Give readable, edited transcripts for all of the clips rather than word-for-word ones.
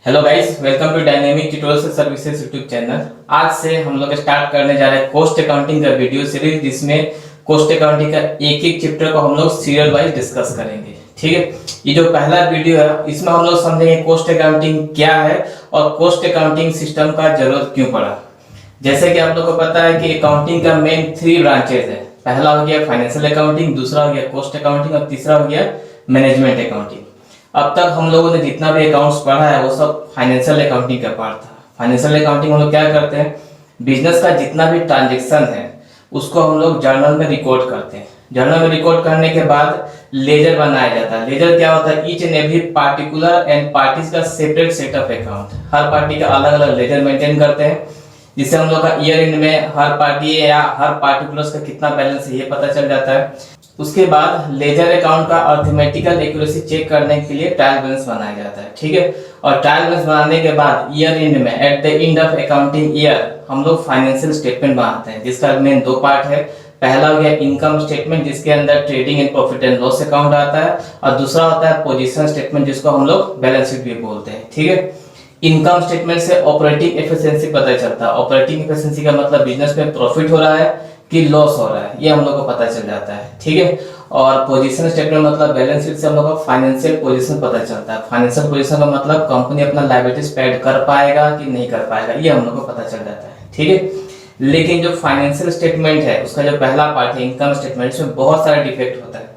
Hello guys, welcome to Dynamic Tutorial Services YouTube channel. आज से हम लोग स्टार्ट करने जा रहे हैं कॉस्ट अकाउंटिंग का वीडियो सीरीज, जिसमें कॉस्ट अकाउंटिंग का एक एक चैप्टर को हम लोग सीरियल वाइज डिस्कस करेंगे। ठीक है, ये जो पहला वीडियो है इसमें हम लोग समझेंगे कॉस्ट अकाउंटिंग क्या है और कॉस्ट अकाउंटिंग सिस्टम का जरूरत क्यों पड़ा। जैसे कि आप लोग को पता है कि अकाउंटिंग का मेन 3 ब्रांचेज है। पहला हो गया फाइनेंशियल अकाउंटिंग, दूसरा हो गया कॉस्ट अकाउंटिंग और तीसरा हो गया मैनेजमेंट अकाउंटिंग। अब तक हम लोगों ने जितना भी अकाउंट्स पढ़ा है वो सब फाइनेंशियल अकाउंटिंग का पार्ट था। फाइनेंशियल अकाउंटिंग हम लोग क्या करते हैं, बिजनेस का जितना भी ट्रांजेक्शन है उसको हम लोग जर्नल में रिकॉर्ड करते हैं। जर्नल में रिकॉर्ड करने के बाद लेजर बनाया जाता है। लेजर क्या होता है, each and every particular and parties का सेपरेट सेट ऑफ अकाउंट। हर पार्टी का अलग अलग लेजर मेंटेन करते हैं, जिससे हम लोग का ईयर एंड में हर पार्टी या हर पार्टिकुलर्स का कितना बैलेंस है ये पता चल जाता है। उसके बाद लेजर अकाउंट का अर्थमेटिकल एक्यूरेसी चेक करने के लिए ट्रायल बैलेंस बनाया जाता है। ठीक है, और ट्रायल बैलेंस बनाने के बाद ईयर एंड में at the end of accounting year हम लोग फाइनेंशियल स्टेटमेंट बनाते हैं, जिसका मेन 2 पार्ट है। पहला हो गया इनकम स्टेटमेंट, जिसके अंदर trading and profit and loss account आता है, और दूसरा होता है पोजीशन स्टेटमेंट, जिसको हम लोग बैलेंस शीट भी बोलते हैं। ठीक है, इनकम स्टेटमेंट से ऑपरेटिंग एफिशिएंसी पता चलता है। ऑपरेटिंग एफिशिएंसी का मतलब बिजनेस में प्रॉफिट हो रहा है कि लॉस हो रहा है, ये हम लोग को पता चल जाता है। ठीक है, और पोजीशन स्टेटमेंट मतलब बैलेंस शीट से हम लोग को फाइनेंशियल पोजीशन पता चलता है। फाइनेंशियल पोजीशन का मतलब कंपनी अपना लायबिलिटीज पेड कर पाएगा कि नहीं कर पाएगा, ये हम लोग को पता चल जाता है। ठीक है, लेकिन जो फाइनेंशियल स्टेटमेंट है उसका जो पहला पार्ट है इनकम स्टेटमेंट, इसमें बहुत सारा डिफेक्ट होता है।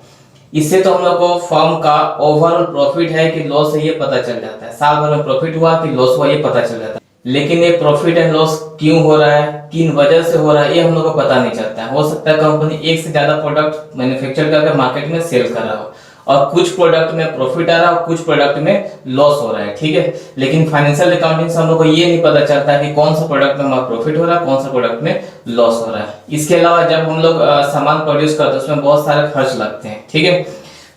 इससे तो हम लोग को फर्म का ओवरऑल प्रॉफिट है कि लॉस है ये पता चल जाता है। साल भर में प्रॉफिट हुआ कि लॉस हुआ ये पता चल जाता है, लेकिन ये प्रॉफिट एंड लॉस क्यों हो रहा है, किन वजह से हो रहा है, ये हम लोग को पता नहीं चलता है। हो सकता है कंपनी एक से ज्यादा प्रोडक्ट मैन्युफैक्चर करके मार्केट में सेल कर रहा हो और कुछ प्रोडक्ट में प्रॉफिट आ रहा है और कुछ प्रोडक्ट में लॉस हो रहा है। ठीक है, लेकिन फाइनेंशियल अकाउंटिंग से हम लोग को ये नहीं पता चलता कि कौन सा प्रोडक्ट में हमारा प्रॉफिट हो रहा है, कौन सा प्रोडक्ट में लॉस हो रहा है। इसके अलावा जब हम लोग सामान प्रोड्यूस करते हैं उसमें बहुत सारे खर्च लगते हैं। ठीक है,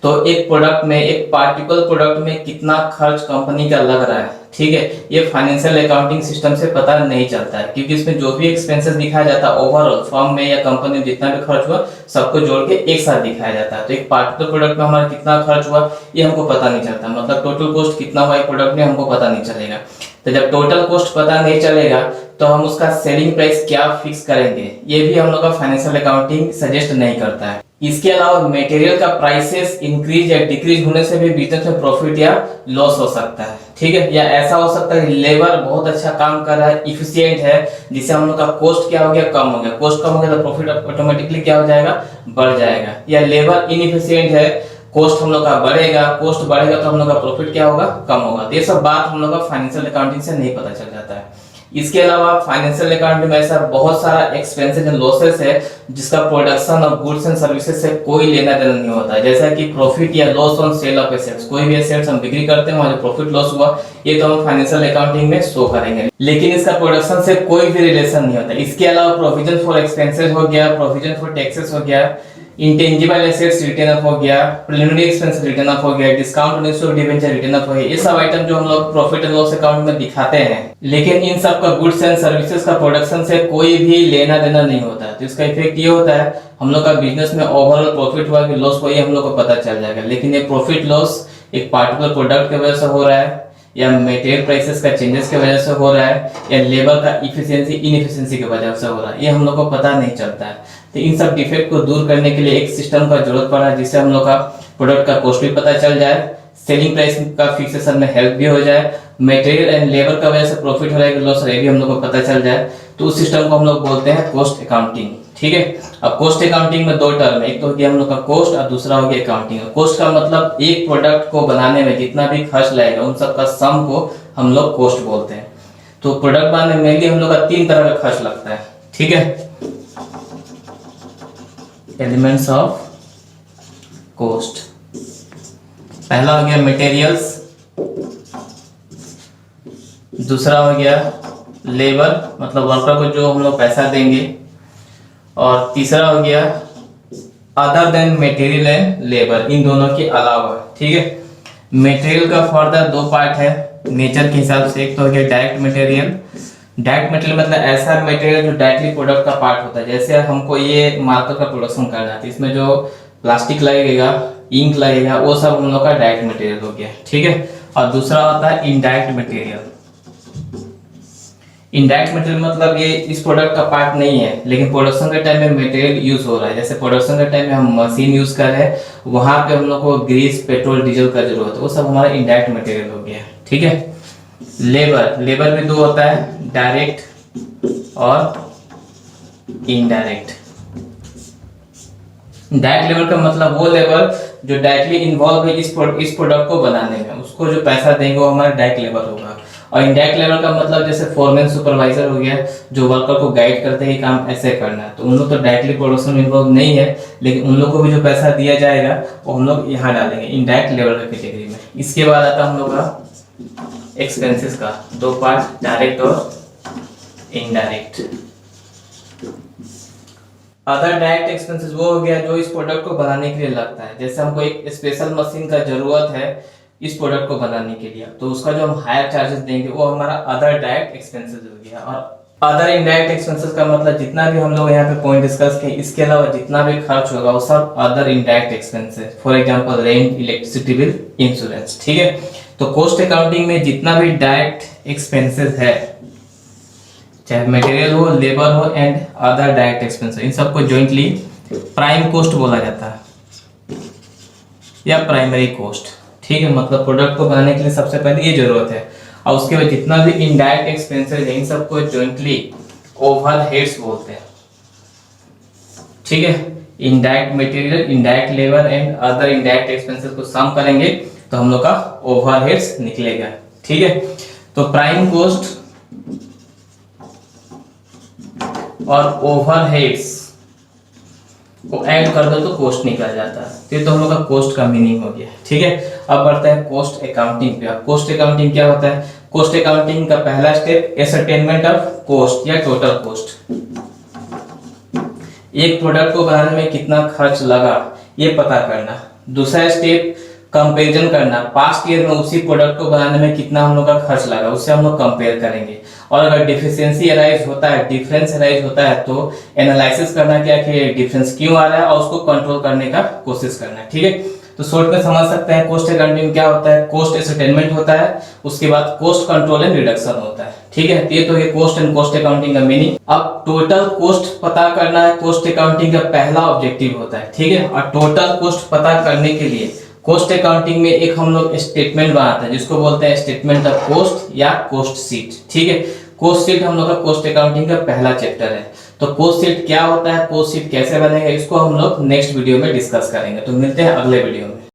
तो एक प्रोडक्ट में, एक पार्टिकुलर प्रोडक्ट में कितना खर्च कंपनी का लग रहा है, ठीक है, ये फाइनेंशियल अकाउंटिंग सिस्टम से पता नहीं चलता है, क्योंकि इसमें जो भी एक्सपेंसेस दिखाया जाता है ओवरऑल फर्म में या कंपनी में जितना भी खर्च हुआ सबको जोड़ के एक साथ दिखाया जाता है। तो एक पार्टिकुलर प्रोडक्ट में हमारा कितना खर्च हुआ ये हमको पता नहीं चलता, मतलब टोटल कॉस्ट कितना हुआ एक प्रोडक्ट में हमको पता नहीं चलेगा। तो जब टोटल कॉस्ट पता नहीं चलेगा तो हम उसका सेलिंग प्राइस क्या फिक्स करेंगे, ये भी हम लोग का फाइनेंशियल अकाउंटिंग सजेस्ट नहीं करता है। इसके अलावा मटेरियल का प्राइसेस इंक्रीज या डिक्रीज होने से भी बिजनेस में प्रॉफिट या लॉस हो सकता है। ठीक है, या ऐसा हो सकता है कि लेबर बहुत अच्छा काम कर रहा है, इफिशिएंट है, जिससे हम लोग का कॉस्ट क्या हो गया, कम हो गया। कॉस्ट कम हो गया तो प्रॉफिट ऑटोमेटिकली क्या हो जाएगा, बढ़ जाएगा। या लेबर इनइफिशिएंट है, कॉस्ट हम लोग का बढ़ेगा, कॉस्ट बढ़ेगा तो हम लोग का प्रॉफिट क्या होगा, कम होगा। तो ये सब बात हम लोग का फाइनेंशियल अकाउंटिंग से नहीं पता चल जाता है। इसके अलावा फाइनेंशियल अकाउंटिंग में ऐसा बहुत सारा एक्सपेंसेस एंड लॉसेस है जिसका production of goods and services से कोई लेना देना नहीं होता है। जैसा कि प्रॉफिट या loss on sale of assets, कोई भी एसेट्स हम बिक्री करते हैं वहां जो प्रॉफिट लॉस हुआ ये तो हम फाइनेंशियल अकाउंटिंग में शो करेंगे, लेकिन इसका प्रोडक्शन से कोई भी रिलेशन नहीं होता। इसके अलावा प्रोविजन फॉर एक्सपेंसेस हो गया, प्रोविजन फॉर टैक्सेस हो गया, इंटेंजिबल एसेट्स रिटर्न अप हो गया, प्रिलिमिनरी एक्सपेंस रिटर्न अप हो गया, discount on issue of debenture return up हो गया। ये सब आइटम जो हम लोग प्रॉफिट एंड लॉस अकाउंट में दिखाते हैं, लेकिन इन सब का गुड्स एंड सर्विसेज का प्रोडक्शन से कोई भी लेना देना नहीं होता है। तो इसका इफेक्ट ये होता है हम लोग का बिजनेस में ओवरऑल प्रॉफिट हुआ कि लॉस हुआ ये हम लोग को पता चल जाएगा, लेकिन ये प्रॉफिट लॉस एक पार्टिकुलर प्रोडक्ट की वजह से हो रहा है या मटेरियल प्राइसेस का चेंजेस की वजह से हो रहा है या लेबर का इफिशिएंसी इनएफिशिएंसी की वजह से हो रहा है, ये हम लोग को पता नहीं चलता है। तो इन सब डिफेक्ट को दूर करने के लिए एक सिस्टम का जरूरत पड़ा है, जिससे हम लोग का प्रोडक्ट का कॉस्ट भी पता चल जाए, सेलिंग प्राइस का फिक्सेशन में हेल्प भी हो जाए, मटेरियल एंड लेबर का वजह से प्रॉफिट हो रहा है कि लॉस हो रहा है भी हम लोग को पता चल जाए। तो उस सिस्टम को हम लोग बोलते हैं कॉस्ट अकाउंटिंग। ठीक है, अब कॉस्ट अकाउंटिंग में 2 टर्म है, एक तो हो गया हम लोग का कॉस्ट और दूसरा हो गया अकाउंटिंग। कॉस्ट का मतलब एक प्रोडक्ट को बनाने में जितना भी खर्च लगेगा उन सब का सम को हम लोग कॉस्ट बोलते हैं। तो प्रोडक्ट बनाने में मेनली हम लोग का 3 तरह का खर्च लगता है। ठीक है, एलिमेंट्स ऑफ कॉस्ट, पहला हो गया मटेरियल्स, दूसरा हो गया लेबर मतलब वर्कर को जो हम लोग पैसा देंगे, और तीसरा हो गया other than material and labour, इन दोनों के अलावा। ठीक है, मटेरियल का फर्दर 2 पार्ट है नेचर के हिसाब से। एक तो हो गया डायरेक्ट मटेरियल। डायरेक्ट मटेरियल मतलब ऐसा मटेरियल जो डायरेक्टली प्रोडक्ट का पार्ट होता है। जैसे हमको ये मार्कर का प्रोडक्शन करना है तो इसमें जो प्लास्टिक लगेगा, इंक लगेगा, वो सब हम लोग का डायरेक्ट मटेरियल हो गया। ठीक है, और दूसरा होता है इनडायरेक्ट मटेरियल। इनडायरेक्ट मटेरियल मतलब ये इस प्रोडक्ट का पार्ट नहीं है, लेकिन प्रोडक्शन के टाइम में मटेरियल यूज हो रहा है। जैसे प्रोडक्शन के टाइम में हम मशीन यूज कर रहे हैं, वहां पे हम लोग को ग्रीस, पेट्रोल, डीजल का जरूरत है, वो सब हमारा इनडायरेक्ट मटेरियल हो गया। ठीक है। लेबर, लेबर भी दो होता है, डायरेक्ट और इनडायरेक्ट। डायरेक्ट लेबर का मतलब वो लेबर जो डायरेक्टली इन्वॉल्व है इस प्रोडक्ट को बनाने में, उसको जो पैसा देंगे वो हमारा डायरेक्ट लेबर होगा। और इनडायरेक्ट लेबर का मतलब जैसे फोरमैन, सुपरवाइजर हो गया, जो वर्कर को गाइड करते हैं काम ऐसे करना है, तो उन लोग तो डायरेक्टली प्रोडक्शन में इन्वॉल्व नहीं है, लेकिन उन लोग को भी जो पैसा दिया जाएगा वो हम लोग यहाँ डालेंगे इनडायरेक्ट लेबर की कैटेगरी में। इसके बाद आता है हम लोग का एक्सपेंसेस का दो पार्ट, डायरेक्ट और इनडायरेक्ट। अदर डायरेक्ट एक्सपेंसेस वो हो गया जो इस प्रोडक्ट को बनाने के लिए लगता है। जैसे हमको एक स्पेशल मशीन का जरूरत है इस प्रोडक्ट को बनाने के लिए, तो उसका जो हम हायर चार्जेस देंगे वो हमारा अदर डायरेक्ट एक्सपेंसेस हो गया। और अदर इनडायरेक्ट एक्सपेंसेस का मतलब जितना भी हम लोग यहाँ पे पॉइंट डिस्कस किए, इसके अलावा जितना भी खर्च होगा वो सब other indirect expenses. For example rent, electricity bill, insurance. ठीक है। तो कॉस्ट अकाउंटिंग में जितना भी डायरेक्ट एक्सपेंसेस है, चाहे मटेरियल हो, लेबर हो एंड अदर डायरेक्ट एक्सपेंसेस, इन सबको जॉइंटली प्राइम कॉस्ट बोला जाता है या प्राइमरी कॉस्ट। ठीक है। मतलब प्रोडक्ट को बनाने के लिए सबसे पहले ये जरूरत है, और उसके बाद जितना भी इनडायरेक्ट एक्सपेंसेस है इन सबको जॉइंटली ओवरहेड्स बोलते हैं। ठीक है। Indirect material, indirect labour and other indirect expenses को सम करेंगे तो हम लोग का ओवरहेड्स निकलेगा। ठीक है। तो प्राइम कॉस्ट और ओवरहेड्स को ऐड कर दो तो कॉस्ट निकल जाता है। तो ये तो हम लोग का कॉस्ट का मीनिंग हो गया। ठीक है। अब बढ़ता है कॉस्ट अकाउंटिंग पे। कॉस्ट अकाउंटिंग क्या होता है? कॉस्ट अकाउंटिंग का पहला स्टेप एसरटेनमेंट ऑफ कॉस्ट या टोटल कॉस्ट। एक प्रोडक्ट को बनाने में कितना खर्च लगा ये पता करना। दूसरा स्टेप कंपैरिजन करना, पास्ट ईयर में उसी प्रोडक्ट को बनाने में कितना हम लोग का खर्च लगा, उससे हम लोग कंपेयर करेंगे। और अगर डिफिशियंसी अराइज होता है, डिफरेंस अराइज होता है, तो एनालिसिस करना क्या कि डिफरेंस क्यों आ रहा है और उसको कंट्रोल करने का कोशिश करना है। ठीक है। तो शॉर्ट में समझ सकते हैं कॉस्ट अकाउंटिंग क्या होता है। कॉस्ट एसरटेनमेंट होता है, उसके बाद कॉस्ट कंट्रोल एंड रिडक्शन होता है। ठीक है। ये तो ये कॉस्ट एंड कॉस्ट अकाउंटिंग का मीनिंग। अब टोटल कॉस्ट पता करना है, कॉस्ट अकाउंटिंग का पहला ऑब्जेक्टिव होता है। ठीक है। और टोटल कॉस्ट पता करने के लिए कॉस्ट अकाउंटिंग में एक हम लोग स्टेटमेंट बनाते हैं जिसको बोलते हैं स्टेटमेंट ऑफ कॉस्ट या कॉस्ट शीट। ठीक है। कॉस्ट शीट हम लोग का कॉस्ट अकाउंटिंग का पहला चैप्टर है। तो कॉस्ट शीट क्या होता है, कॉस्ट शीट कैसे बनेगा, इसको हम लोग नेक्स्ट वीडियो में डिस्कस करेंगे। तो मिलते हैं अगले वीडियो में।